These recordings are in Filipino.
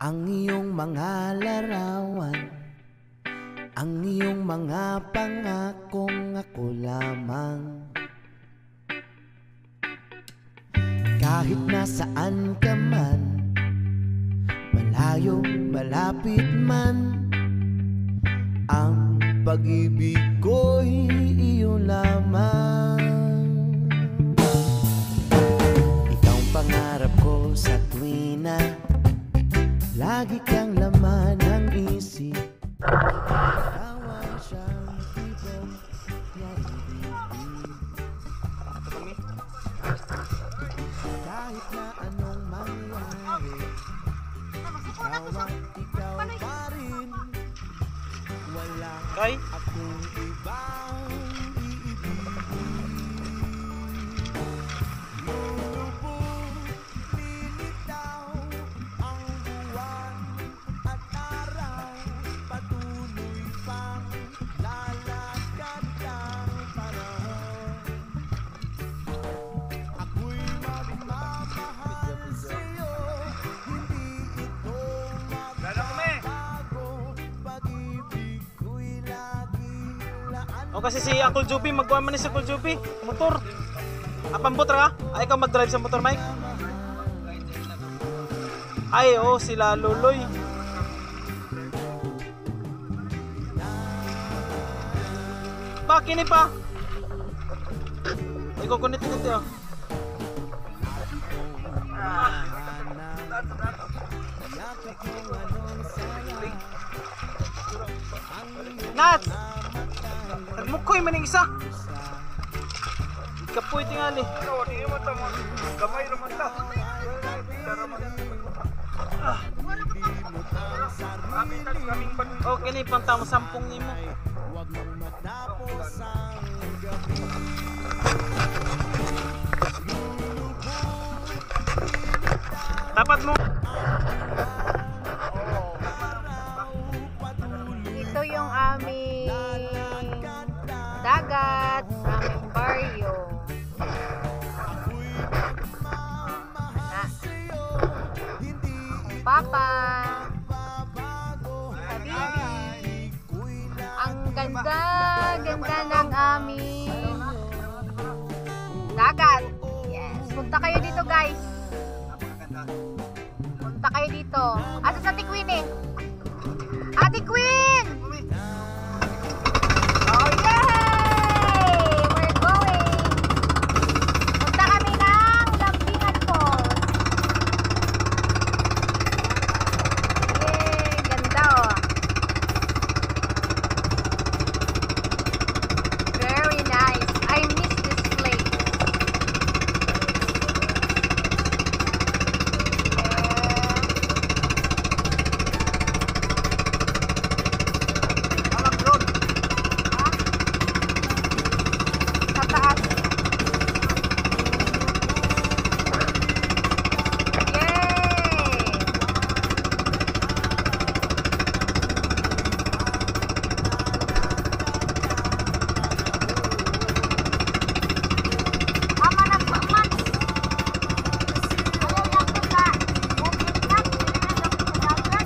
ang iyong mga larawan, ang iyong mga pangakong ako lamang. Kahit nasaan ka man, malayo, malapit man, ang pag-ibig ko'y iyo lamang. Ikaw ang pangarap ko sa tuwina, lagi kang laman ng isip. Kawan siyang tibok na ibig. Kahit na anong mangyari, ikaw at ikaw pa rin. Wala akong ibang iibigin. Lulubog, lilitaw ang buwan at araw, patuloy pang lalakad ang panahon. Ako'y magmamahal sa'yo, hindi ito magbabago. Pag-ibig ko'y laging laan. O kasi si Uncle Joby, magkuhan man ni si Uncle Joby, motor. Apambot ra ka? Ay, ikaw mag-drive sa motor, Mike? Ay, oo, sila Luloy. Pa, kini pa. Ay, kukunit ito. Nats! Nagmukoy man yung isa. Kapoy tingali. Hindi naman ito, gamay naman ito. Okay na ipantamo sampung ni mo. Huwag mong matapos ang gabi. Dapat mo. Ito yung aming dagat, aming baryo. Papa, Habibi, ang ganda ng aming dagat. Yes, punta kayo dito guys. Punta kayo dito. Asa sa Ate Queen eh? Ate Queen! Oh yay! We're going! Punta kami ng Lambingan Falls. Yay! Ganda oh. Very nice. I miss this place. Sa taas. Yay! Ama na po, man. Ano lang po sa bukit na? Dagat?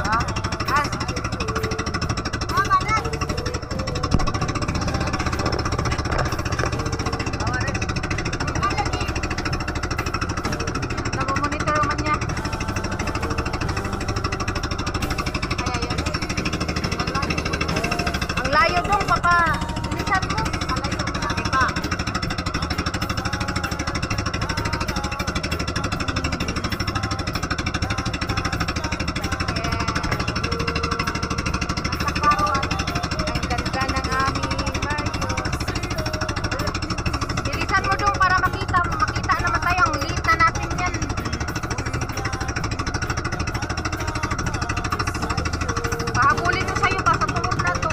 Ah? Mama na. Nag-monitor man niya. Ay, ayun. Ang layo dong, papa. Bilisan mo. Ang layo. Laki pa. Nasa Karuan. Ang ganda ng aming baryo. Bilisan mo dong para makita naman tayo. Ang liit na natin yan. Pahabulin mo sa'yo ba sa tuhod na to.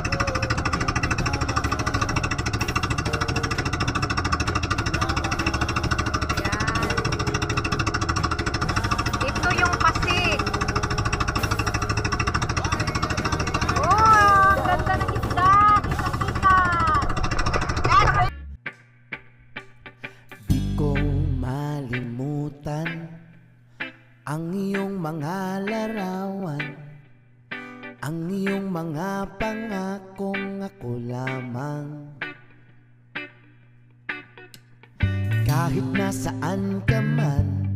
ako lamang. Kahit nasaan ka man,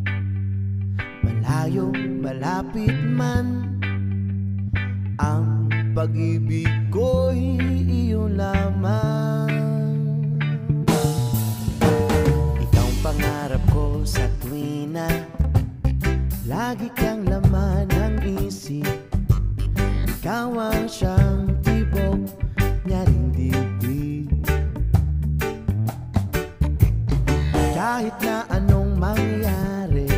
malayo, malapit man, ang pag-ibig ko'y iyo lamang. Ikaw ang pangarap ko sa tuwina, lagi kang laman ng isip. Ikaw ang siyang tibok niya ring dibdib. Kahit na anong mangyari,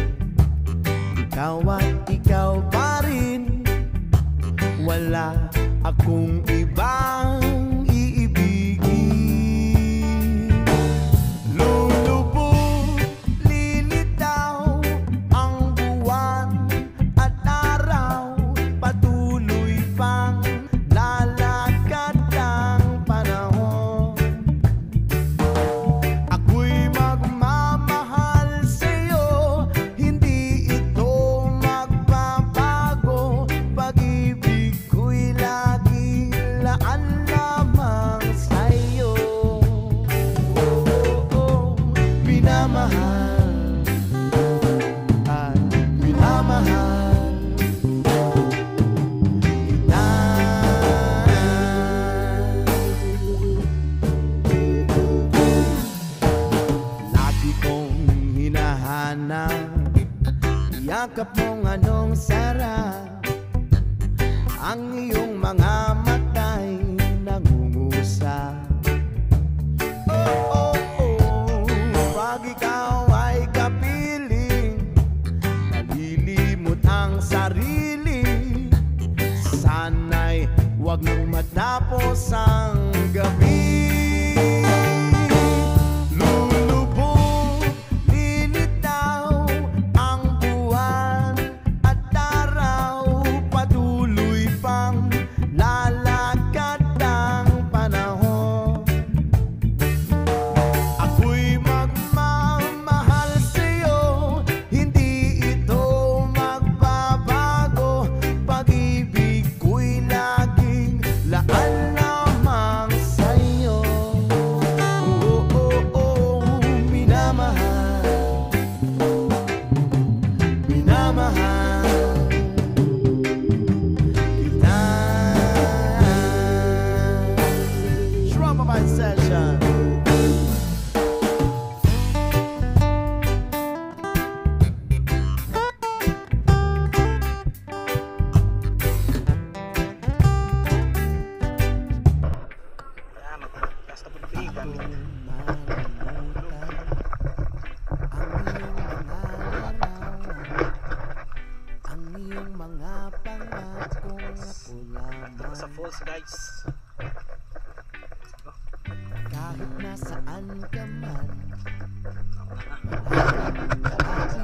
ikaw at ikaw pa rin. Wala akong ibang iibigin. Lulubog, lilitaw ang buwan at araw, patuloy pang lalakad ang panahon. Ako'y magmamahal sa'yo, hindi ito magbabago. Pag-ibig ko'y laging laan lamang sa'yo. Minamahal at minamahal kita. Lagi kong hinahanap yakap mong anong sarap, ang iyong mga mata'y nangungusap. Oh, oh, oh, pag ikaw ay kapiling, nalilimot ang sarili. Sana'y huwag nang matapos ang gabi. Lulubog, lilitaw ang buwan at araw, patuloy pang lalakad ang panahon. Ako'y magmamahal sa'yo, hindi ito magbabago. Pag-ibig ko'y laging laan lamang sa'yo. Oh, oh, oh, minamahal, minamahal kita. Drama by session. Kaya magpapasta po ng bigan. Ang iyong mga pangakong ako lamang. Sa falls guys. Kahit nasaan ka man, malapit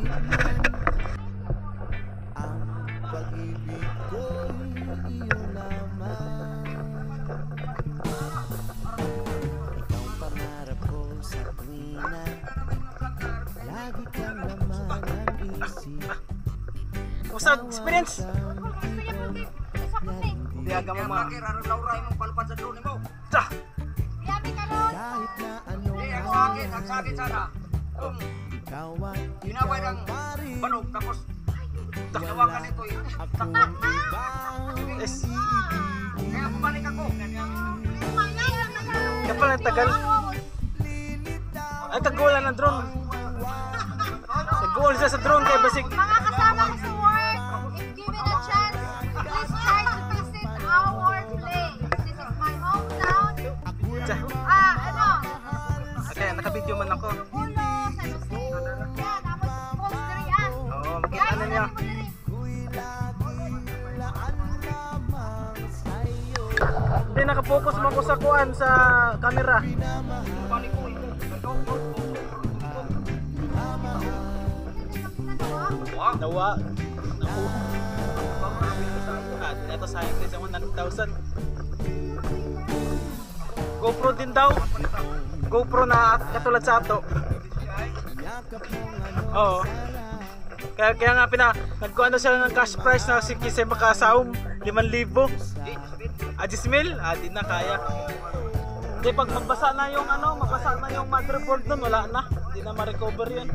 man, ang pag-ibig ko'y iyo lamang. Ikaw ang pangarap ko sa tuwina, lagi kang laman ng isip. Kumusta ang experience? Biyaga mo mga. Tsa! Yami ka ron. Kahit na anong Ang sakit sana. Kung ikaw at ginaway ikaw ng pa rin. banog, tapos Wala tawagan nito eh. akong ibang Yes. iibigin. Kaya bumalik ako. Kaya pala ang tagal. Ay, tagulan ng drone. Nag-goal siya sa drone kaya basig. Mga kasama ko sa work, if given a chance, please try to visit our place. This is my hometown. Tsa. Ano? Okay, naka-video man ako. Pulo, San Jose. Yan, tapos post na rin yan. Oo, makita na niya. Hindi, nakapokus mo ako sa kuan sa camera. Bumalik ko ito. Nawa. Ito sayang din sa 100,000. GoPro din daw. GoPro na katulad sa ato. Oo. Kaya nga nagkuhan na siya ng cash price na si Kisay makasaom 5,000. Jismil? Di na kaya. Hindi, pag magbasa na yung mabasa na yung motherboard nun, wala na. Hindi na ma-recover yun.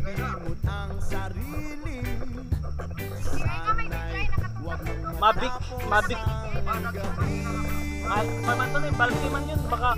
Mavic. Pamanto na yung bulky man yun, baka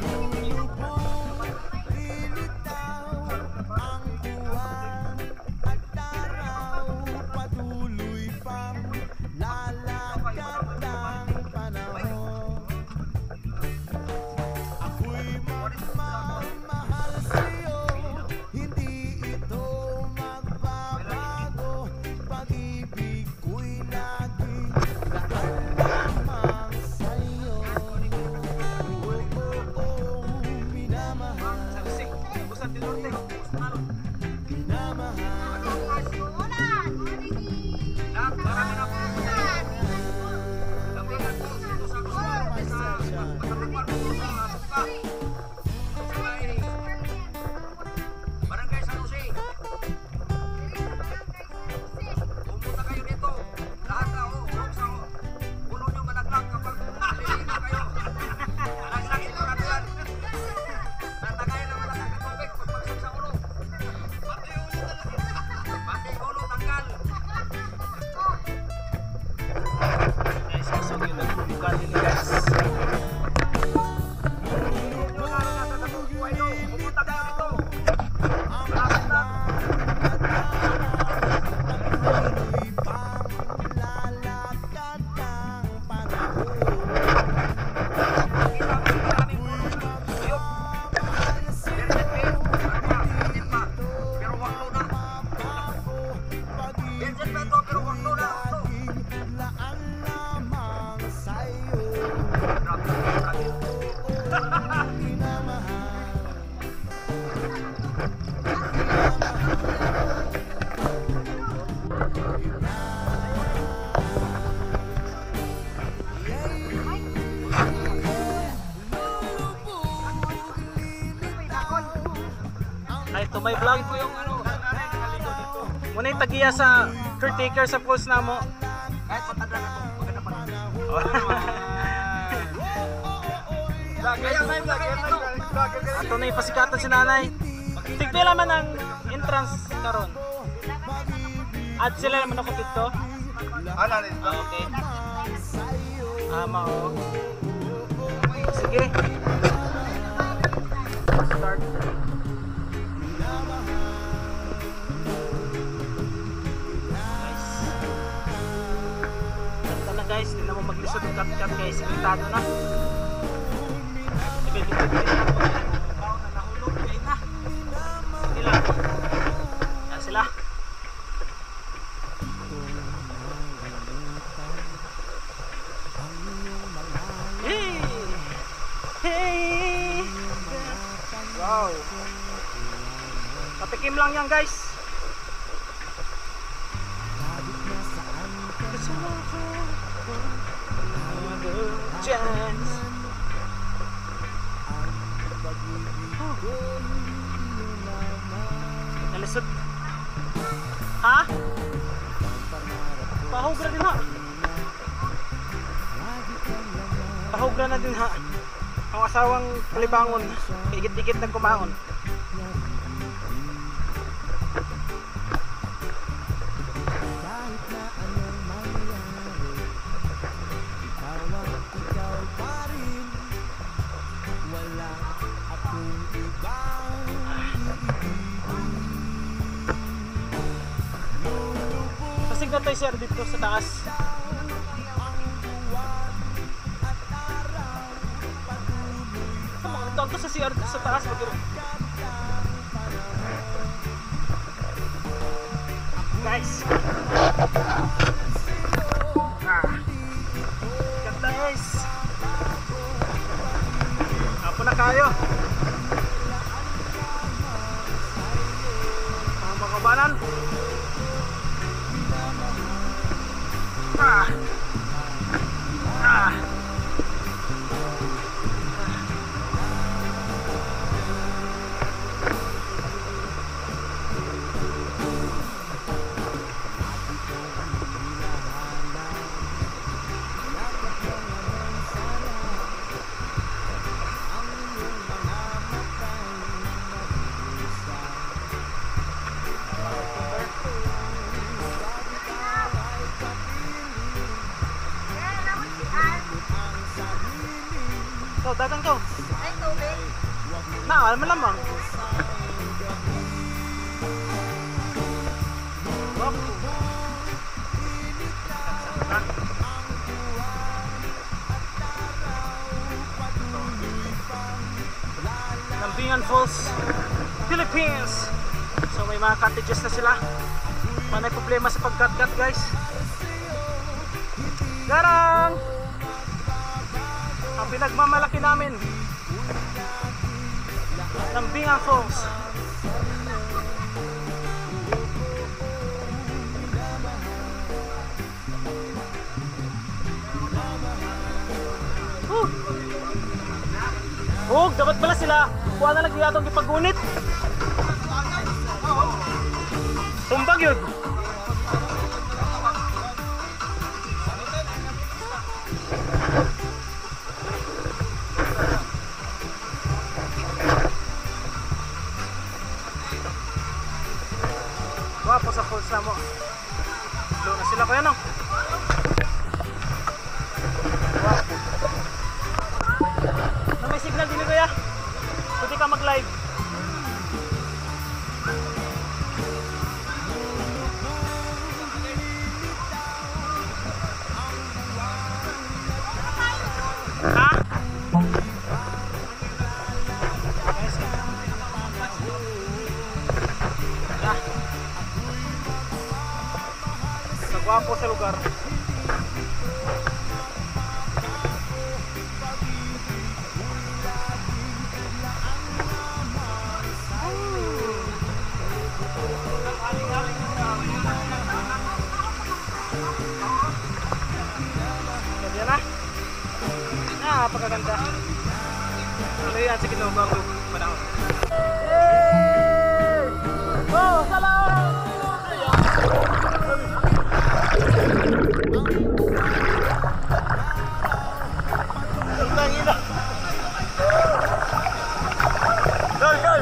to my vlog ko yung muna yung tagiya sa caretaker sa post na mo. Kahit patadla na ito, maganda pa rin. Ato na yung pasikatan si nanay. Tigpila man ang entrance karon. At sila naman ako dito. Okay. Mao. Sige. Start. Guys, hindi naman maglisod ng cut-cut guys, sintado na. Ibig-ibig na po yan. Baon na nahulog, kain na. Sige lang. Yan sila. Hey! Hey! Wow! Patikim lang yan guys. Chance. Nalisod. Ha? Pahugra din ha. Pahugra na din ha. Ang asawang palibangon, higit-higit na kumaon. Pasig na tayo sir dito sa taas. Tawag to sa CR sa taas. Guys. Ganda guys. Apo na kayo. Mga kabanan. Na, malamang. Lambingan Falls, Philippines. So may mga cottages na sila. May problema sa pagkat-kat, guys. Garang! Ang pinagmamalaki namin, Lambingan Falls. Dapat pala sila kuha na lang yung atong ipag-unit. Tumbag yun. Wapo sa falls na mo. Doon na sila, kuya, no? Wapo. Na may signal din, kuya. Pwede ka mag-live. Ha? Nagwapo sa lugar. Yan na. Napakaganda. Ano yan sa Kinabalu panahon. Hey! Oh, salam! Tangina. Go, go!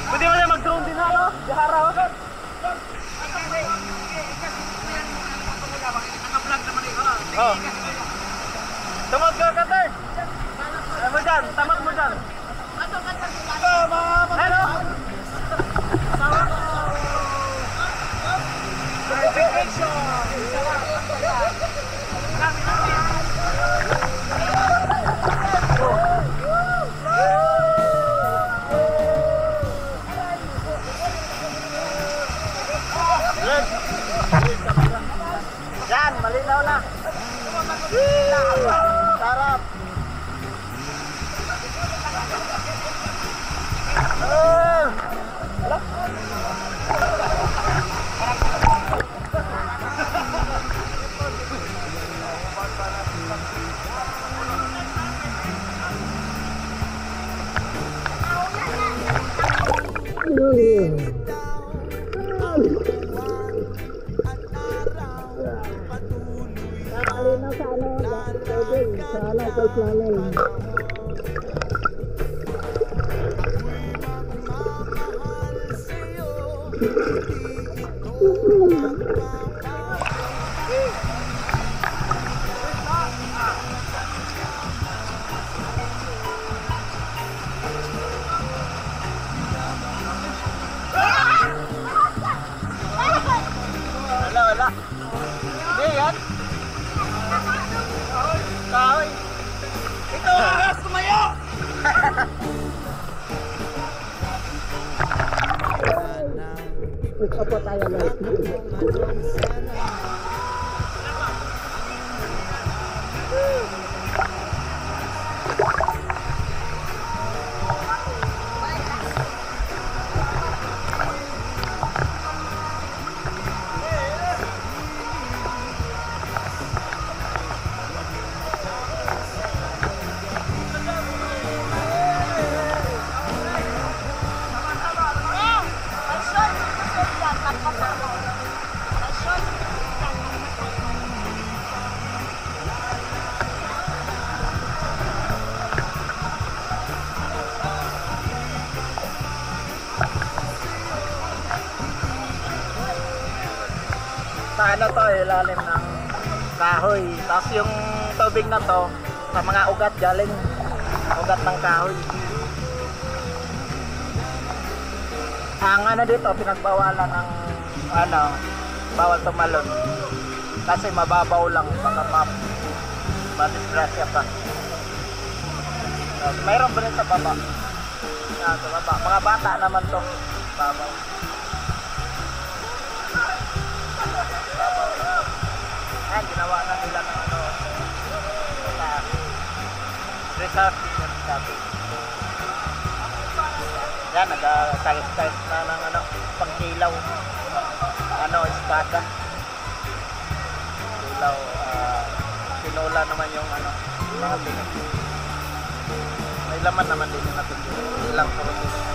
Pwede mo na mag-drone din, halo? Dihara ako. Naka-vlog naman eh. Oh. Tamad ka, Kater! Ano dyan? Tamad mo dyan! Hello! Yan, malinaw na. Sarap. Wala. Hindi yan. Kahoy. Ito ang oras tumayo! Ito po tayo na. ano to, ilalim ng kahoy. Tapos yung tubig na to, sa mga ugat galing, ugat ng kahoy. Ang ano dito, pinagbawalan ng ano, bawal tumalon. Kasi mababaw lang, baka madisgrasya pa. Mayroon ba rin sa baba? Sa baba. Mga bata naman to. Babaw. Ayan, ginawa na nila ng ano. Resort din dati. Yan, nag-talis-talis na ng ano, pangkilaw. Ano, espada. Kilaw, sinula naman yung ano, mga tinig. May laman naman din yung natin. Ilang puro tinig.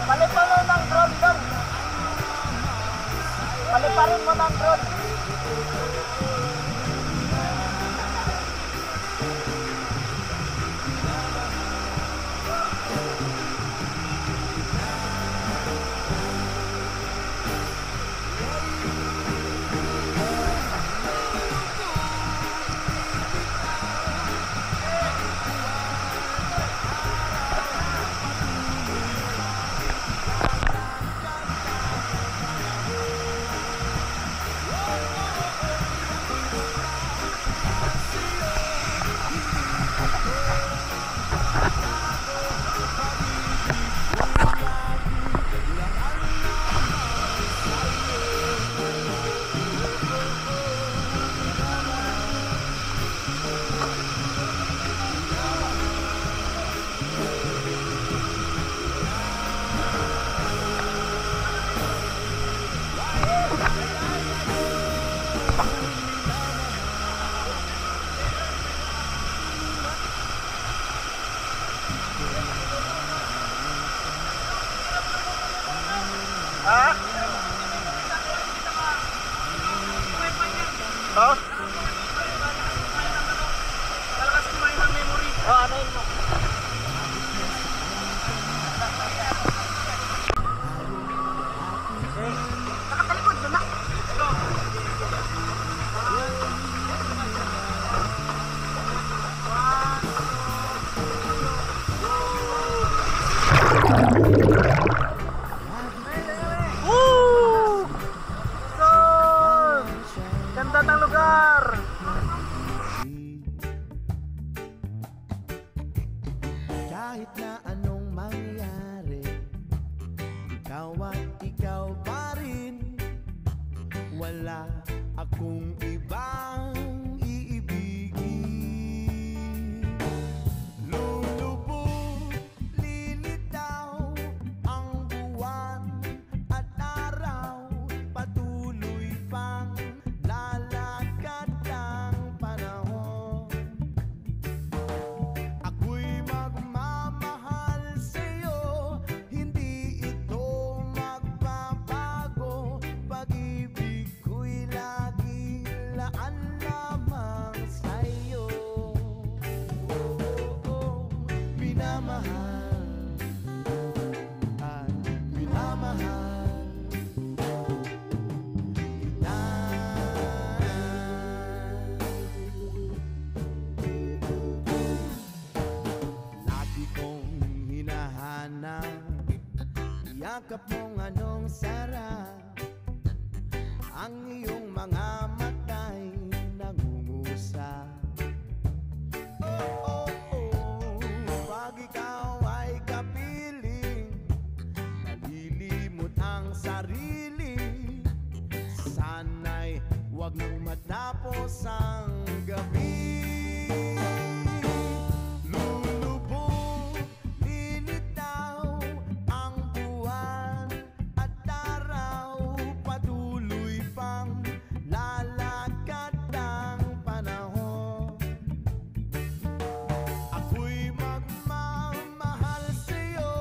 Paliparin mo ng drone doon. Paliparin mo ng drone. Ha? Oh? Malakas kumain ng memory. Oh, ano yun mo? Nakatalikod doon na. Woo! So, ganda ng lugar. Kahit na anong mangyari, ikaw at ikaw pa rin. Wala akong ibang iibigin. Lulubog, lilitaw ang buwan at araw. Patuloy pang lalakad ang panahon. Ako'y magmamahal sa'yo, hindi ito magbabago. Pag-ibig ko'y lagi laan lamang sa'yo. Minamahal at minamahal kita. Lagi kong hinahanap yakap mong anong sarap. Ang iyong mga mata'y nangungusap. Oh, oh, oh, pag ikaw ay kapiling, nalilimot ang sarili. Sana'y wag nang matapos ang gabi. Lulubog, lilitaw ang buwan at araw. Patuloy pang lalakad ang panahon. Ako'y magmamahal sa'yo,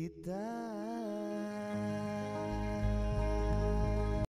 kita.